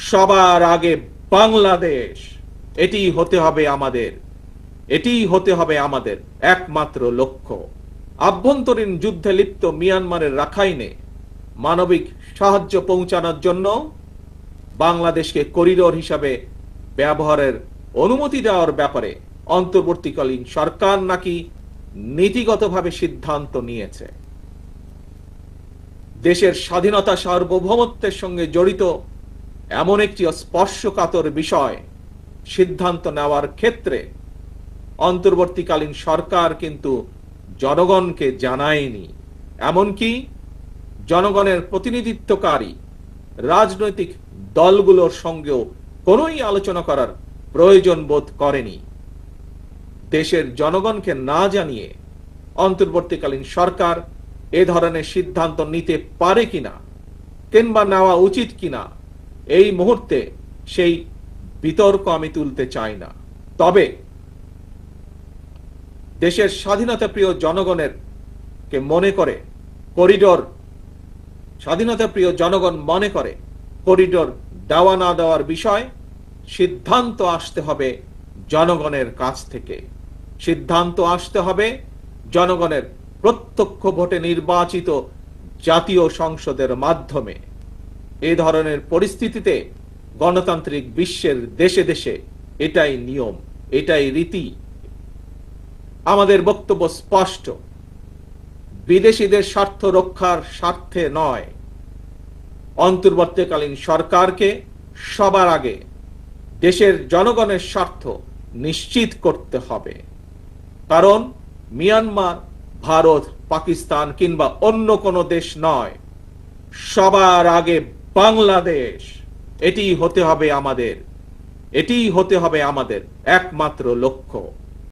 সবার আগে বাংলাদেশ, এটিই হতে হবে আমাদের, এটিই হতে হবে আমাদের একমাত্র লক্ষ্য। আভ্যন্তরীণ যুদ্ধে লিপ্ত মিয়ানমারের রাখাইনে মানবিক সাহায্য পৌঁছানোর জন্য বাংলাদেশকে করিডোর হিসাবে ব্যবহারের অনুমতি দেওয়ার ব্যাপারে অন্তর্বর্তীকালীন সরকার নাকি নীতিগতভাবে সিদ্ধান্ত নিয়েছে। দেশের স্বাধীনতা সার্বভৌমত্বের সঙ্গে জড়িত এমন একটি স্পর্শকাতর বিষয় সিদ্ধান্ত নেওয়ার ক্ষেত্রে অন্তর্বর্তীকালীন সরকার কিন্তু জনগণকে জানায়নি, এমনকি জনগণের প্রতিনিধিত্বকারী রাজনৈতিক দলগুলোর সঙ্গেও কোনোই আলোচনা করার প্রয়োজন বোধ করেনি। দেশের জনগণকে না জানিয়ে অন্তর্বর্তীকালীন সরকার এ ধরনের সিদ্ধান্ত নিতে পারে কিনা কিংবা নেওয়া উচিত কিনা এই মুহূর্তে সেই বিতর্ক আমি তুলতে চাই না। তবে দেশের স্বাধীনতা প্রিয় জনগণের কে মনে করে করিডোর, স্বাধীনতা প্রিয় জনগণ মনে করে করিডোর দেওয়া না দেওয়ার বিষয় সিদ্ধান্ত আসতে হবে জনগণের কাছ থেকে, সিদ্ধান্ত আসতে হবে জনগণের প্রত্যক্ষ ভোটে নির্বাচিত জাতীয় সংসদের মাধ্যমে। এ ধরনের পরিস্থিতিতে গণতান্ত্রিক বিশ্বের দেশে দেশে এটাই নিয়ম, এটাই রীতি। আমাদের বক্তব্য স্পষ্ট, বিদেশিদের স্বার্থ রক্ষার স্বার্থে নয়, অন্তর্বর্তীকালীন সরকারকে সবার আগে দেশের জনগণের স্বার্থ নিশ্চিত করতে হবে। কারণ মিয়ানমার, ভারত, পাকিস্তান কিংবা অন্য কোনো দেশ নয়, সবার আগে বাংলাদেশ, এটিই হতে হবে আমাদের, এটিই হতে হবে আমাদের একমাত্র লক্ষ্য।